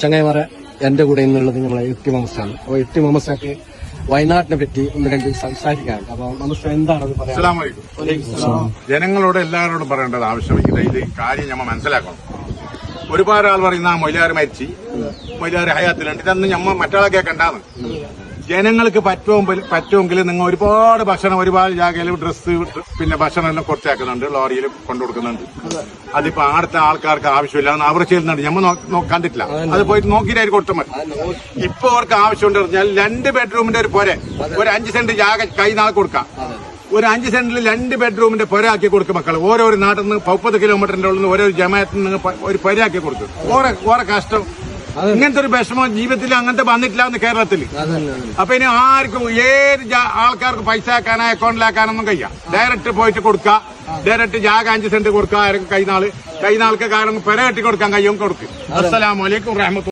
ചങ്ങായിമാരെ എന്റെ കൂടെ ഇന്നുള്ളത് നമ്മളെ ഇട്ടി മമസാണ്. അപ്പൊ ഇട്ടി മമസാക്ക് വയനാട്ടിനെ പറ്റി ഒന്ന് രണ്ട് സംസാരിക്കാനുണ്ട്. അപ്പൊ മമസ എന്താണത് പറയാം? ജനങ്ങളോട് എല്ലാവരോടും പറയേണ്ടത് ആവശ്യമില്ല. ഇത് കാര്യം നമ്മൾ മനസ്സിലാക്കണം. ഒരുപാട് ആൾ പറയുന്ന മൊയിലാർ മരിച്ച് മൊയിലാർ ഹയാത്തിലുണ്ട്. ഇതൊന്നും നമ്മൾ മറ്റാളെ കേൾക്കണ്ടാന്ന്. ജനങ്ങൾക്ക് പറ്റുമെങ്കിൽ നിങ്ങൾ ഒരുപാട് ഭക്ഷണം ഒരുപാട് ജാഗയിൽ ഡ്രസ്സ് പിന്നെ ഭക്ഷണം എല്ലാം കുറച്ചാക്കുന്നുണ്ട്, ലോറിയിൽ കൊണ്ടുകൊടുക്കുന്നുണ്ട്. അതിപ്പോ ആടുത്ത ആൾക്കാർക്ക് ആവശ്യമില്ല, അവർ ചെയ്യുന്നുണ്ട്. നമ്മൾ കണ്ടിട്ടില്ല. അത് പോയിട്ട് നോക്കിയിട്ടായിരിക്കും കൊടുത്താൽ മതി. ഇപ്പൊ അവർക്ക് ആവശ്യമുണ്ട് പറഞ്ഞാൽ 2 ബെഡ്റൂമിന്റെ ഒരു പൊര, ഒരു 5 സെന്റ് ജാഗ കൈനാൾ കൊടുക്കാം. ഒരു 5 സെന്റിൽ 2 ബെഡ്റൂമിന്റെ പൊരയാക്കി കൊടുക്കും മക്കൾ. ഓരോ നാട്ടിൽ നിന്ന് 30 കിലോമീറ്ററിന്റെ ഉള്ളിൽ ഓരോ ജമാഅത്തിൽ നിന്ന് ഒരു പൊരയാക്കി കൊടുക്കും. ഓരോ കഷ്ടം. ഇങ്ങനത്തെ ഒരു വിഷമം ജീവിതത്തിൽ അങ്ങനത്തെ വന്നിട്ടില്ല എന്ന് കേരളത്തിൽ. അപ്പൊ ഇനി ആർക്കും ഏത് ആൾക്കാർക്ക് പൈസ ആക്കാനോ അക്കൗണ്ടിലാക്കാനൊന്നും കഴിയാം. ഡയറക്റ്റ് പോയിട്ട് കൊടുക്കുക, ഡയറക്റ്റ് ജാഗ 5 സെന്റ് കൊടുക്കുക. കൈനാൾക്ക് കാരണം പെര കെട്ടി കൊടുക്കാൻ കഴിയും കൊടുക്കും. അസ്സലാമു അലൈക്കും വറഹ്മത്തുള്ളാഹി.